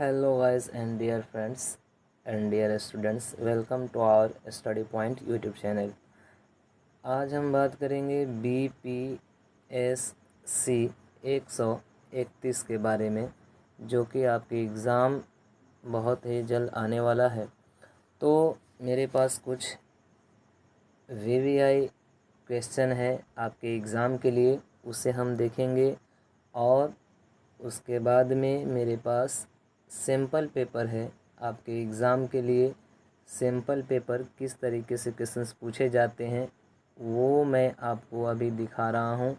Hello guys and dear friends and dear students, welcome to our study point YouTube channel। आज हम बात करेंगे BPSC 131 के बारे में, जो कि आपके एग्ज़ाम बहुत ही जल्द आने वाला है। तो मेरे पास कुछ VVI क्वेश्चन है आपके एग्ज़ाम के लिए, उसे हम देखेंगे। और उसके बाद में मेरे पास सैम्पल पेपर है आपके एग्ज़ाम के लिए। सैम्पल पेपर किस तरीके से क्वेश्चंस पूछे जाते हैं वो मैं आपको अभी दिखा रहा हूं,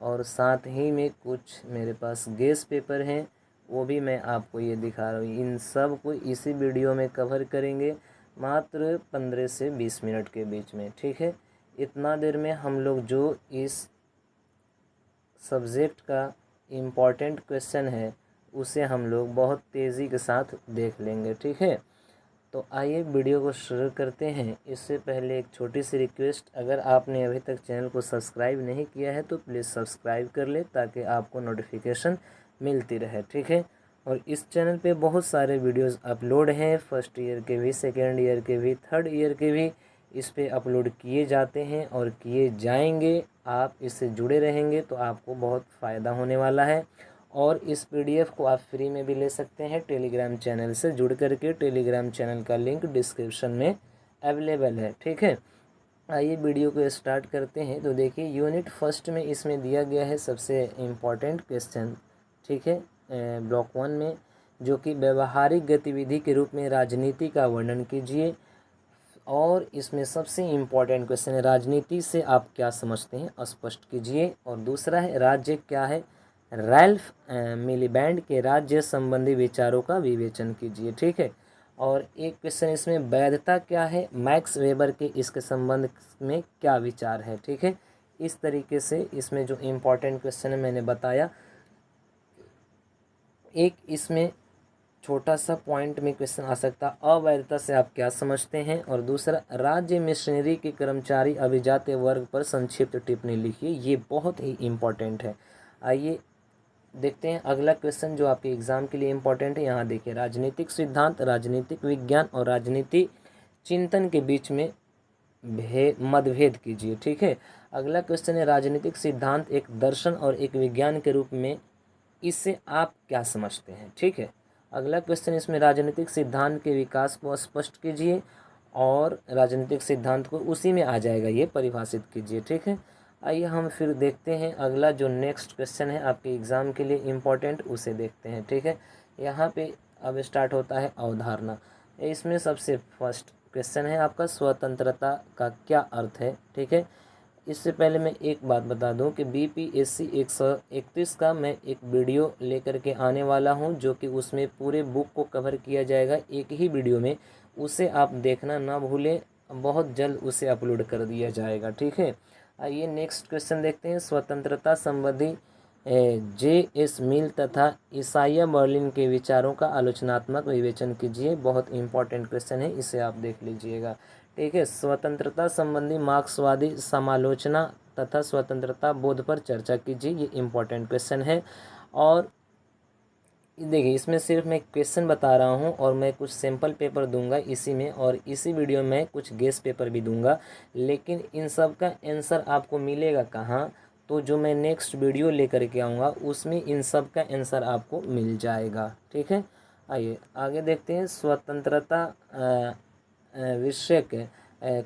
और साथ ही में कुछ मेरे पास गेस पेपर हैं, वो भी मैं आपको ये दिखा रहा हूँ। इन सब को इसी वीडियो में कवर करेंगे, मात्र 15 से 20 मिनट के बीच में। ठीक है, इतना देर में हम लोग जो इस सब्जेक्ट का इम्पॉर्टेंट क्वेश्चन है उसे हम लोग बहुत तेज़ी के साथ देख लेंगे। ठीक है, तो आइए वीडियो को शुरू करते हैं। इससे पहले एक छोटी सी रिक्वेस्ट, अगर आपने अभी तक चैनल को सब्सक्राइब नहीं किया है तो प्लीज़ सब्सक्राइब कर ले, ताकि आपको नोटिफिकेशन मिलती रहे। ठीक है, और इस चैनल पे बहुत सारे वीडियोस अपलोड हैं, फर्स्ट ईयर के भी, सेकेंड ईयर के भी, थर्ड ईयर के भी इस पे अपलोड किए जाते हैं और किए जाएंगे। आप इससे जुड़े रहेंगे तो आपको बहुत फ़ायदा होने वाला है। और इस PDF को आप फ्री में भी ले सकते हैं टेलीग्राम चैनल से जुड़ करके। टेलीग्राम चैनल का लिंक डिस्क्रिप्शन में अवेलेबल है। ठीक है, आइए वीडियो को स्टार्ट करते हैं। तो देखिए, यूनिट फर्स्ट में इसमें दिया गया है सबसे इम्पॉर्टेंट क्वेश्चन। ठीक है, ब्लॉक 1 में, जो कि व्यवहारिक गतिविधि के रूप में राजनीति का वर्णन कीजिए। और इसमें सबसे इम्पॉर्टेंट क्वेश्चन है, राजनीति से आप क्या समझते हैं, स्पष्ट कीजिए। और दूसरा है, राज्य क्या है, रैल्फ मिलीबैंड के राज्य संबंधी विचारों का विवेचन कीजिए। ठीक है, और एक क्वेश्चन इसमें, वैधता क्या है, मैक्स वेबर के इसके संबंध में क्या विचार है। ठीक है, इस तरीके से इसमें जो इम्पोर्टेंट क्वेश्चन है मैंने बताया। एक इसमें छोटा सा पॉइंट में क्वेश्चन आ सकता है, अवैधता से आप क्या समझते हैं। और दूसरा, राज्य मिशनरी के कर्मचारी अभिजात वर्ग पर संक्षिप्त टिप्पणी लिखिए। ये बहुत ही इम्पोर्टेंट है। आइए देखते हैं अगला क्वेश्चन जो आपके एग्जाम के लिए इम्पोर्टेंट है। यहाँ देखिए, राजनीतिक सिद्धांत, राजनीतिक विज्ञान और राजनीति चिंतन के बीच में मतभेद कीजिए। ठीक है, अगला क्वेश्चन है, राजनीतिक सिद्धांत एक दर्शन और एक विज्ञान के रूप में, इससे आप क्या समझते हैं। ठीक है, अगला क्वेश्चन इसमें, राजनीतिक सिद्धांत के विकास को स्पष्ट कीजिए, और राजनीतिक सिद्धांत को उसी में आ जाएगा, ये परिभाषित कीजिए। ठीक है, आइए हम फिर देखते हैं अगला जो नेक्स्ट क्वेश्चन है आपके एग्ज़ाम के लिए इम्पोर्टेंट, उसे देखते हैं। ठीक है, यहाँ पे अब स्टार्ट होता है अवधारणा। इसमें सबसे फर्स्ट क्वेश्चन है आपका, स्वतंत्रता का क्या अर्थ है। ठीक है, इससे पहले मैं एक बात बता दूं कि BPSC 131 का मैं एक वीडियो लेकर के आने वाला हूं, जो कि उसमें पूरे बुक को कवर किया जाएगा एक ही वीडियो में। उसे आप देखना ना भूलें, बहुत जल्द उसे अपलोड कर दिया जाएगा। ठीक है, आइए नेक्स्ट क्वेश्चन देखते हैं। स्वतंत्रता संबंधी JS मिल तथा ईसाइया बर्लिन के विचारों का आलोचनात्मक विवेचन कीजिए। बहुत इंपॉर्टेंट क्वेश्चन है, इसे आप देख लीजिएगा। ठीक है, स्वतंत्रता संबंधी मार्क्सवादी समालोचना तथा स्वतंत्रता बोध पर चर्चा कीजिए। ये इम्पोर्टेंट क्वेश्चन है। और देखिए, इसमें सिर्फ मैं क्वेश्चन बता रहा हूँ, और मैं कुछ सैम्पल पेपर दूंगा इसी में, और इसी वीडियो में कुछ गेस पेपर भी दूंगा। लेकिन इन सब का आंसर आपको मिलेगा कहाँ, तो जो मैं नेक्स्ट वीडियो लेकर के आऊँगा उसमें इन सब का आंसर आपको मिल जाएगा। ठीक है, आइए आगे देखते हैं। स्वतंत्रता विषयक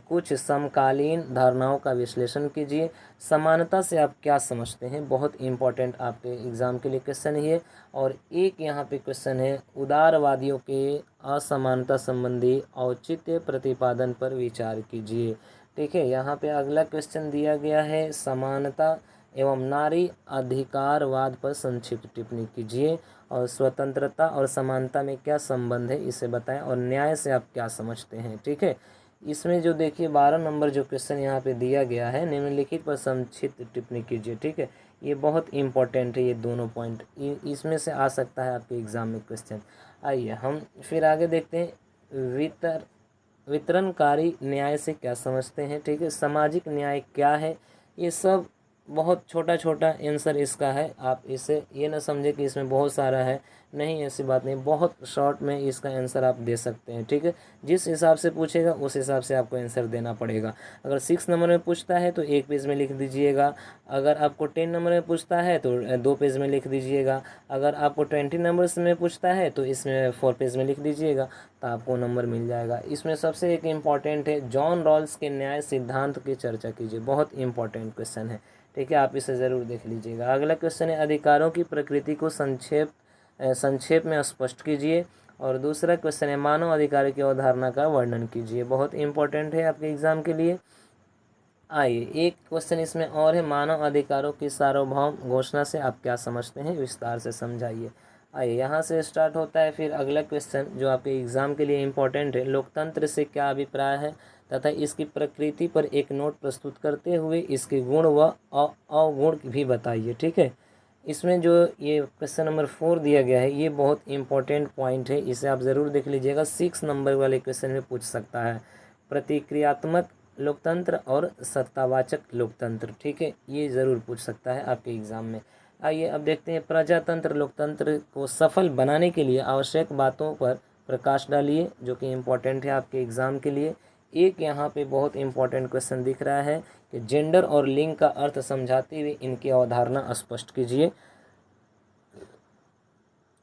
कुछ समकालीन धारणाओं का विश्लेषण कीजिए। समानता से आप क्या समझते हैं, बहुत इंपॉर्टेंट आपके एग्जाम के लिए क्वेश्चन है। और एक यहाँ पे क्वेश्चन है, उदारवादियों के असमानता संबंधी औचित्य प्रतिपादन पर विचार कीजिए। ठीक है, यहाँ पे अगला क्वेश्चन दिया गया है, समानता एवं नारी अधिकारवाद पर संक्षिप्त टिप्पणी कीजिए। और स्वतंत्रता और समानता में क्या संबंध है, इसे बताएं। और न्याय से आप क्या समझते हैं। ठीक है, इसमें जो देखिए 12 नंबर जो क्वेश्चन यहाँ पे दिया गया है, निम्नलिखित पर संक्षिप्त टिप्पणी कीजिए। ठीक है, ये बहुत इंपॉर्टेंट है, ये दोनों पॉइंट इसमें से आ सकता है आपके एग्जाम में क्वेश्चन। आइए हम फिर आगे देखते हैं, वितरणकारी न्याय से क्या समझते हैं। ठीक है, सामाजिक न्याय क्या है, ये सब बहुत छोटा छोटा आंसर इसका है, आप इसे ये ना समझे कि इसमें बहुत सारा है, नहीं ऐसी बात नहीं, बहुत शॉर्ट में इसका आंसर आप दे सकते हैं। ठीक है, जिस हिसाब से पूछेगा उस हिसाब से आपको आंसर देना पड़ेगा। अगर 6 नंबर में पूछता है तो 1 पेज में लिख दीजिएगा, अगर आपको 10 नंबर में पूछता है तो 2 पेज में लिख दीजिएगा, अगर आपको 20 नंबर्स में पूछता है तो इसमें 4 पेज में लिख दीजिएगा, तो आपको नंबर मिल जाएगा। इसमें सबसे एक इम्पॉर्टेंट है, जॉन रॉल्स के न्याय सिद्धांत की चर्चा कीजिए, बहुत इंपॉर्टेंट क्वेश्चन है। ठीक है, आप इसे ज़रूर देख लीजिएगा। अगला क्वेश्चन है, अधिकारों की प्रकृति को संक्षेप में स्पष्ट कीजिए। और दूसरा क्वेश्चन है, मानव अधिकार की अवधारणा का वर्णन कीजिए, बहुत इंपॉर्टेंट है आपके एग्जाम के लिए। आइए एक क्वेश्चन इसमें और है, मानव अधिकारों की सार्वभौम घोषणा से आप क्या समझते हैं, विस्तार से समझाइए। आइए यहाँ से स्टार्ट होता है फिर अगला क्वेश्चन जो आपके एग्ज़ाम के लिए इम्पोर्टेंट है, लोकतंत्र से क्या अभिप्राय है तथा इसकी प्रकृति पर एक नोट प्रस्तुत करते हुए इसके गुण व अवगुण भी बताइए। ठीक है, इसमें जो ये क्वेश्चन नंबर 4 दिया गया है ये बहुत इंपॉर्टेंट पॉइंट है, इसे आप ज़रूर देख लीजिएगा, 6 नंबर वाले क्वेश्चन में पूछ सकता है। प्रतिक्रियात्मक लोकतंत्र और सत्तावाचक लोकतंत्र, ठीक है, ये ज़रूर पूछ सकता है आपके एग्ज़ाम में। आइए अब देखते हैं, प्रजातंत्र लोकतंत्र को सफल बनाने के लिए आवश्यक बातों पर प्रकाश डालिए, जो कि इम्पोर्टेंट है आपके एग्ज़ाम के लिए। एक यहाँ पे बहुत इंपॉर्टेंट क्वेश्चन दिख रहा है कि जेंडर और लिंग का अर्थ समझाते हुए इनकी अवधारणा स्पष्ट कीजिए।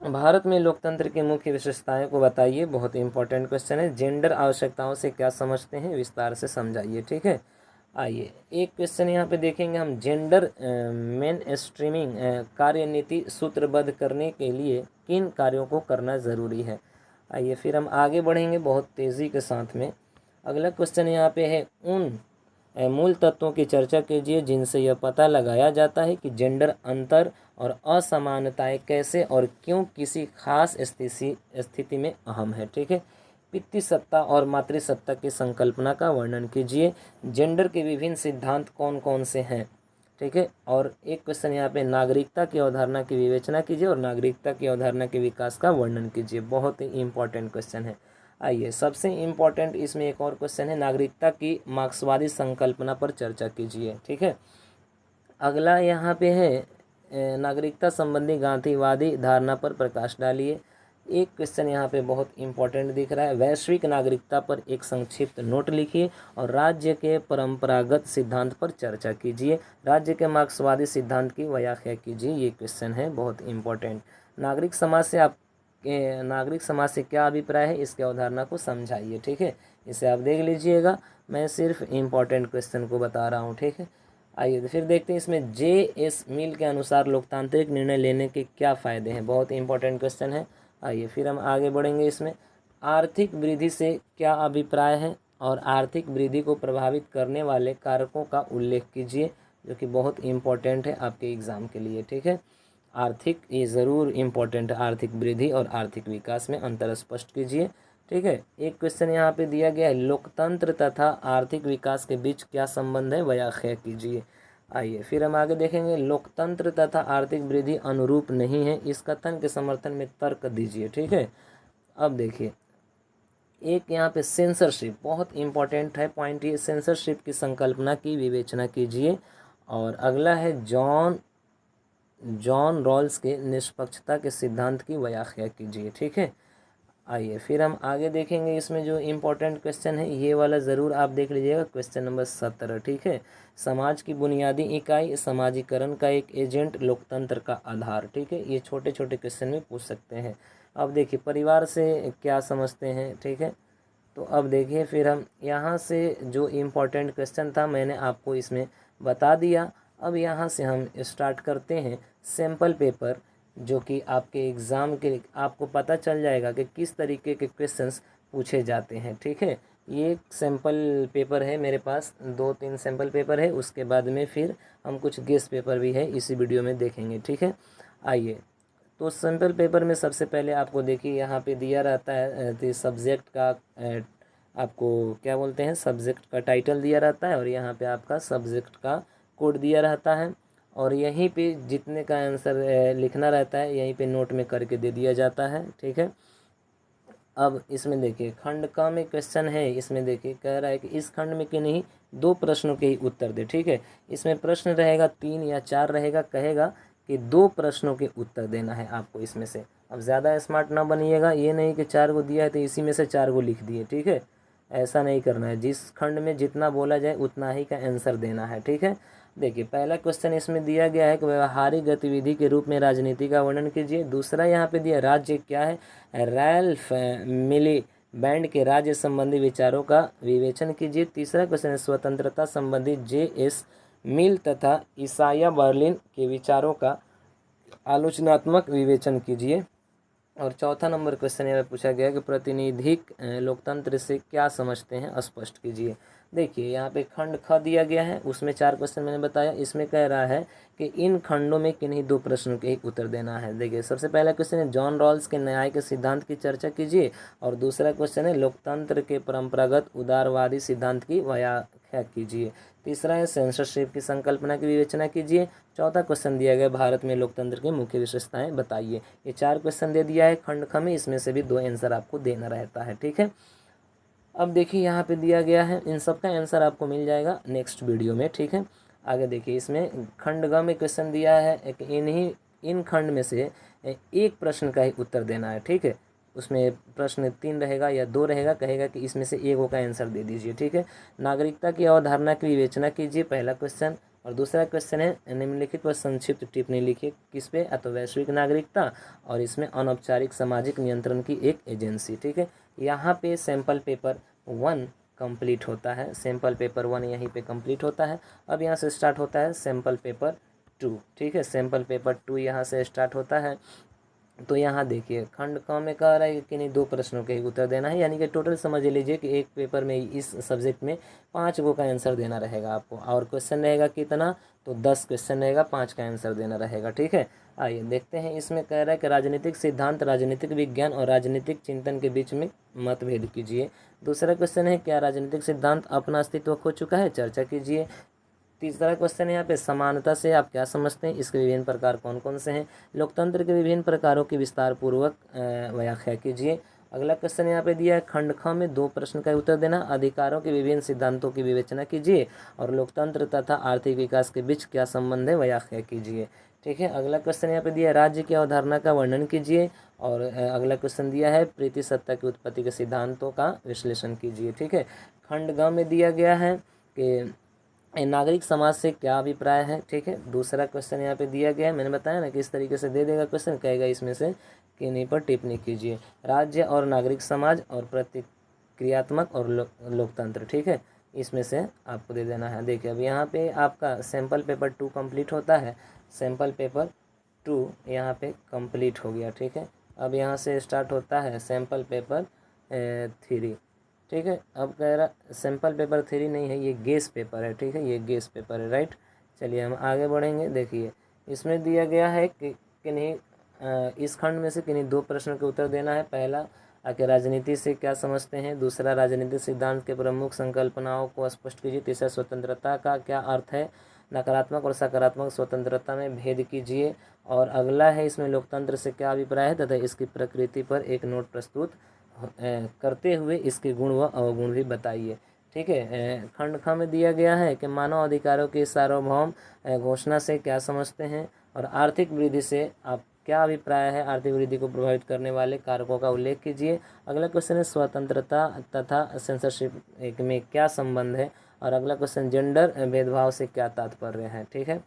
भारत में लोकतंत्र की मुख्य विशेषताएं को बताइए, बहुत इंपॉर्टेंट क्वेश्चन है। जेंडर आवश्यकताओं से क्या समझते हैं, विस्तार से समझाइए। ठीक है, आइए एक क्वेश्चन यहाँ पे देखेंगे हम, जेंडर मेन स्ट्रीमिंग कार्यनीति सूत्रबद्ध करने के लिए किन कार्यों को करना ज़रूरी है। आइए फिर हम आगे बढ़ेंगे बहुत तेज़ी के साथ में। अगला क्वेश्चन यहाँ पे है, उन मूल तत्वों की चर्चा कीजिए जिनसे यह पता लगाया जाता है कि जेंडर अंतर और असमानताएं कैसे और क्यों किसी खास स्थिति में अहम है। ठीक है, पितृसत्ता और मातृसत्ता की संकल्पना का वर्णन कीजिए। जेंडर के विभिन्न सिद्धांत कौन कौन से हैं। ठीक है, और एक क्वेश्चन यहाँ पे, नागरिकता की अवधारणा की विवेचना कीजिए और नागरिकता की अवधारणा के विकास का वर्णन कीजिए, बहुत ही इंपॉर्टेंट क्वेश्चन है। आइए सबसे इम्पोर्टेंट इसमें एक और क्वेश्चन है, नागरिकता की मार्क्सवादी संकल्पना पर चर्चा कीजिए। ठीक है, अगला यहाँ पे है, नागरिकता संबंधी गांधीवादी धारणा पर प्रकाश डालिए। एक क्वेश्चन यहाँ पे बहुत इंपॉर्टेंट दिख रहा है, वैश्विक नागरिकता पर एक संक्षिप्त नोट लिखिए और राज्य के परंपरागत सिद्धांत पर चर्चा कीजिए। राज्य के मार्क्सवादी सिद्धांत की व्याख्या कीजिए, ये क्वेश्चन है बहुत इंपॉर्टेंट। नागरिक समाज से क्या अभिप्राय है, इसके अवधारणा को समझाइए। ठीक है, इसे आप देख लीजिएगा, मैं सिर्फ इम्पॉर्टेंट क्वेश्चन को बता रहा हूँ। ठीक है, आइए तो फिर देखते हैं इसमें, J.S. मिल के अनुसार लोकतांत्रिक निर्णय लेने के क्या फ़ायदे हैं, बहुत इंपॉर्टेंट क्वेश्चन है। आइए फिर हम आगे बढ़ेंगे इसमें, आर्थिक वृद्धि से क्या अभिप्राय है और आर्थिक वृद्धि को प्रभावित करने वाले कारकों का उल्लेख कीजिए, जो कि बहुत इंपॉर्टेंट है आपके एग्ज़ाम के लिए। ठीक है, आर्थिक, ये ज़रूर इम्पोर्टेंट है, आर्थिक वृद्धि और आर्थिक विकास में अंतर स्पष्ट कीजिए। ठीक है, एक क्वेश्चन यहाँ पे दिया गया है, लोकतंत्र तथा आर्थिक विकास के बीच क्या संबंध है, व्याख्या कीजिए। आइए फिर हम आगे देखेंगे, लोकतंत्र तथा आर्थिक वृद्धि अनुरूप नहीं है, इस कथन के समर्थन में तर्क दीजिए। ठीक है, अब देखिए एक यहाँ पे सेंसरशिप, बहुत इंपॉर्टेंट है पॉइंट ये, सेंसरशिप की संकल्पना की विवेचना कीजिए। और अगला है, जॉन रॉल्स के निष्पक्षता के सिद्धांत की व्याख्या कीजिए। ठीक है, आइए फिर हम आगे देखेंगे, इसमें जो इम्पोर्टेंट क्वेश्चन है ये वाला ज़रूर आप देख लीजिएगा, क्वेश्चन नंबर 17। ठीक है, समाज की बुनियादी इकाई, समाजीकरण का एक एजेंट, लोकतंत्र का आधार। ठीक है, ये छोटे छोटे क्वेश्चन में पूछ सकते हैं। अब देखिए, परिवार से क्या समझते हैं। ठीक है, तो अब देखिए फिर हम यहाँ से जो इम्पोर्टेंट क्वेश्चन था मैंने आपको इसमें बता दिया। अब यहाँ से हम स्टार्ट करते हैं सैम्पल पेपर, जो कि आपके एग्ज़ाम के आपको पता चल जाएगा कि किस तरीके के क्वेश्चंस पूछे जाते हैं। ठीक है, ये एक सैम्पल पेपर है मेरे पास, 2-3 सैम्पल पेपर है, उसके बाद में फिर हम कुछ गेस्ट पेपर भी है इसी वीडियो में देखेंगे। ठीक है, आइए तो सैम्पल पेपर में सबसे पहले आपको देखिए यहाँ पे दिया रहता है सब्जेक्ट का, आपको क्या बोलते हैं, सब्जेक्ट का टाइटल दिया रहता है और यहाँ पे आपका सब्जेक्ट का कोड दिया रहता है और यहीं पे जितने का आंसर लिखना रहता है यहीं पे नोट में करके दे दिया जाता है। ठीक है, अब इसमें देखिए खंड क में क्वेश्चन है, इसमें देखिए कह रहा है कि इस खंड में किन्हीं 2 प्रश्नों के ही उत्तर दे। ठीक है, इसमें प्रश्न रहेगा 3 या 4 रहेगा, कहेगा कि 2 प्रश्नों के उत्तर देना है आपको इसमें से। अब ज़्यादा स्मार्ट ना बनिएगा, ये नहीं कि 4 को दिया है तो इसी में से 4 को लिख दिए। ठीक है, ऐसा नहीं करना है, जिस खंड में जितना बोला जाए उतना ही का आंसर देना है। ठीक है, देखिए पहला क्वेश्चन इसमें दिया गया है कि व्यवहारिक गतिविधि के रूप में राजनीति का वर्णन कीजिए। दूसरा यहाँ पे दिया राज्य क्या है, रैल्फ मिली बैंड के राज्य संबंधी विचारों का विवेचन कीजिए। तीसरा क्वेश्चन है स्वतंत्रता संबंधी जे.एस. मिल तथा ईसाया बर्लिन के विचारों का आलोचनात्मक विवेचन कीजिए। और चौथा नंबर क्वेश्चन यहाँ पूछा गया कि प्रातिनिधिक लोकतंत्र से क्या समझते हैं, स्पष्ट कीजिए। देखिए यहाँ पे खंड ख दिया गया है, उसमें 4 क्वेश्चन मैंने बताया। इसमें कह रहा है कि इन खंडों में किन्हीं 2 प्रश्नों के ही उत्तर देना है। देखिए सबसे पहला क्वेश्चन है जॉन रॉल्स के न्याय के सिद्धांत की चर्चा कीजिए। और दूसरा क्वेश्चन है लोकतंत्र के परंपरागत उदारवादी सिद्धांत की व्याख्या कीजिए। तीसरा है सेंसरशिप की संकल्पना की विवेचना कीजिए। चौथा क्वेश्चन दिया गया भारत में लोकतंत्र की मुख्य विशेषताएं बताइए। ये 4 क्वेश्चन दे दिया है खंड ख में, इसमें से भी 2 आंसर आपको देना रहता है। ठीक है, अब देखिए यहाँ पे दिया गया है, इन सब का आंसर आपको मिल जाएगा नेक्स्ट वीडियो में। ठीक है, आगे देखिए इसमें खंड ग में क्वेश्चन दिया है एक इन खंड में से एक प्रश्न का ही उत्तर देना है। ठीक है, उसमें प्रश्न 3 रहेगा या 2 रहेगा, कहेगा कि इसमें से एक का आंसर दे दीजिए। ठीक है, नागरिकता की अवधारणा की विवेचना कीजिए, पहला क्वेश्चन। और दूसरा क्वेश्चन है निम्नलिखित पर संक्षिप्त टिप्पणी लिखिए, किस पे, तो वैश्विक नागरिकता और इसमें अनौपचारिक सामाजिक नियंत्रण की एक एजेंसी। ठीक है, यहाँ पे सैम्पल पेपर 1 कंप्लीट होता है, सैम्पल पेपर 1 यहीं पे कंप्लीट होता है। अब यहाँ से स्टार्ट होता है सैम्पल पेपर 2। ठीक है, सैम्पल पेपर 2 यहाँ से स्टार्ट होता है। तो यहाँ देखिए खंड क में कह रहा है कि नहीं 2 प्रश्नों के ही उत्तर देना है, यानी कि टोटल समझ लीजिए कि एक पेपर में इस सब्जेक्ट में 5 गो का आंसर देना रहेगा आपको। और क्वेश्चन रहेगा कितना, तो 10 क्वेश्चन रहेगा, 5 का आंसर देना रहेगा। ठीक है, आइए देखते हैं। इसमें कह रहा है कि राजनीतिक सिद्धांत, राजनीतिक विज्ञान और राजनीतिक चिंतन के बीच में मतभेद कीजिए। दूसरा क्वेश्चन है क्या राजनीतिक सिद्धांत अपना अस्तित्व खो चुका है, चर्चा कीजिए। तीसरा क्वेश्चन है यहाँ पे समानता से आप क्या समझते हैं, इसके विभिन्न प्रकार कौन कौन से हैं। लोकतंत्र के विभिन्न प्रकारों की विस्तार पूर्वक व्याख्या कीजिए। अगला क्वेश्चन यहाँ पे दिया है खंड ख में 2 प्रश्न का उत्तर देना, अधिकारों के विभिन्न सिद्धांतों की विवेचना कीजिए और लोकतंत्र तथा आर्थिक विकास के बीच क्या संबंध है, व्याख्या कीजिए। ठीक है, अगला क्वेश्चन यहाँ पे दिया है राज्य की अवधारणा का वर्णन कीजिए। और अगला क्वेश्चन दिया है प्रीति सत्ता की उत्पत्ति के सिद्धांतों का विश्लेषण कीजिए। ठीक है, खंड ग में दिया गया है कि नागरिक समाज से क्या अभिप्राय है। ठीक है, दूसरा क्वेश्चन यहाँ पे दिया गया है, मैंने बताया ना किस तरीके से दे देगा क्वेश्चन, कहेगा इसमें से किन्हीं पर टिप्पणी कीजिए। राज्य और नागरिक समाज और प्रतिक्रियात्मक और लोकतंत्र। ठीक है, इसमें से आपको दे देना है। देखिए अब यहाँ पे आपका सैम्पल पेपर 2 कंप्लीट होता है, सैम्पल पेपर 2 यहाँ पे कंप्लीट हो गया। ठीक है, अब यहाँ से स्टार्ट होता है सैम्पल पेपर 3। ठीक है, अब कह रहा सैम्पल पेपर 3 नहीं है, ये गेस पेपर है। ठीक है, ये गेस पेपर है, राइट। चलिए हम आगे बढ़ेंगे। देखिए इसमें दिया गया है कि किन्हीं इस खंड में से किन्हीं 2 प्रश्नों के उत्तर देना है। पहला आके राजनीति से क्या समझते हैं। दूसरा राजनीतिक सिद्धांत के प्रमुख संकल्पनाओं को स्पष्ट कीजिए। तीसरा स्वतंत्रता का क्या अर्थ है, नकारात्मक और सकारात्मक स्वतंत्रता में भेद कीजिए। और अगला है इसमें लोकतंत्र से क्या अभिप्राय है तथा इसकी प्रकृति पर एक नोट प्रस्तुत करते हुए इसके गुण व अवगुण भी बताइए। ठीक है, खंड ख में दिया गया है कि मानव अधिकारों की सार्वभौम घोषणा से क्या समझते हैं और आर्थिक वृद्धि से आप क्या अभिप्राय है, आर्थिक वृद्धि को प्रभावित करने वाले कारकों का उल्लेख कीजिए। अगला क्वेश्चन है स्वतंत्रता तथा सेंसरशिप में क्या संबंध है। और अगला क्वेश्चन जेंडर भेदभाव से क्या तात्पर्य है। ठीक है,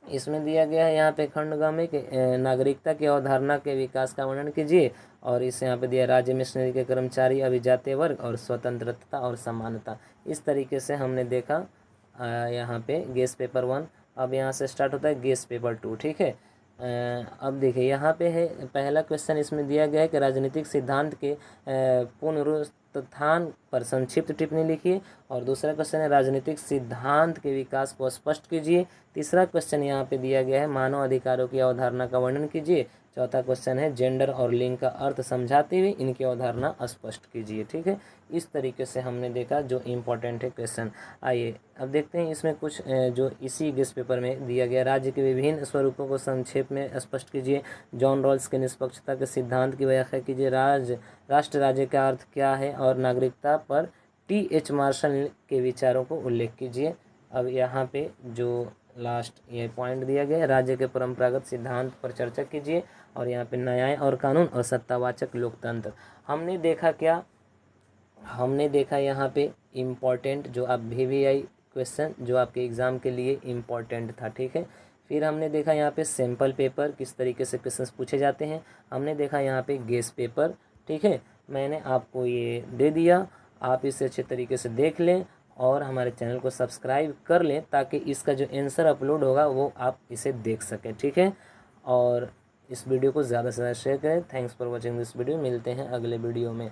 इसमें दिया गया है यहाँ पे खंड ग में कि नागरिकता की अवधारणा के विकास का वर्णन कीजिए। और इस यहाँ पे दिया राज्य मिशनरी के कर्मचारी, अभिजातीय वर्ग और स्वतंत्रता और समानता। इस तरीके से हमने देखा यहाँ पे गेस पेपर 1। अब यहाँ से स्टार्ट होता है गेस पेपर 2। ठीक है, अब देखिए यहाँ पे है पहला क्वेश्चन इसमें दिया गया है कि राजनीतिक सिद्धांत के पुनरुत्थान पर संक्षिप्त टिप्पणी लिखिए। और दूसरा क्वेश्चन है राजनीतिक सिद्धांत के विकास को स्पष्ट कीजिए। तीसरा क्वेश्चन यहाँ पे दिया गया है मानव अधिकारों की अवधारणा का वर्णन कीजिए। चौथा क्वेश्चन है जेंडर और लिंग का अर्थ समझाते हुए इनकी अवधारणा स्पष्ट कीजिए। ठीक है, इस तरीके से हमने देखा जो इम्पोर्टेंट है क्वेश्चन। आइए अब देखते हैं इसमें कुछ जो इसी गेस्ट पेपर में दिया गया, राज्य के विभिन्न स्वरूपों को संक्षेप में स्पष्ट कीजिए। जॉन रॉल्स के निष्पक्षता के सिद्धांत की व्याख्या कीजिए। राष्ट्र राज्य का अर्थ क्या है और नागरिकता पर T.H. मार्शल के विचारों को उल्लेख कीजिए। अब यहाँ पे जो लास्ट ये पॉइंट दिया गया है, राज्य के परंपरागत सिद्धांत पर चर्चा कीजिए। और यहाँ पे न्याय और कानून और सत्तावाचक लोकतंत्र। हमने देखा क्या, हमने देखा यहाँ पे इम्पॉर्टेंट जो आप VVI क्वेश्चन जो आपके एग्ज़ाम के लिए इम्पॉर्टेंट था, ठीक है। फिर हमने देखा यहाँ पे सैम्पल पेपर किस तरीके से क्वेश्चंस पूछे जाते हैं। हमने देखा यहाँ पे गेस पेपर, ठीक है। मैंने आपको ये दे दिया, आप इसे अच्छे तरीके से देख लें और हमारे चैनल को सब्सक्राइब कर लें ताकि इसका जो आंसर अपलोड होगा वो आप इसे देख सकें, ठीक है। और इस वीडियो को ज़्यादा से ज़्यादा शेयर करें। Thanks for watching this video. मिलते हैं अगले वीडियो में।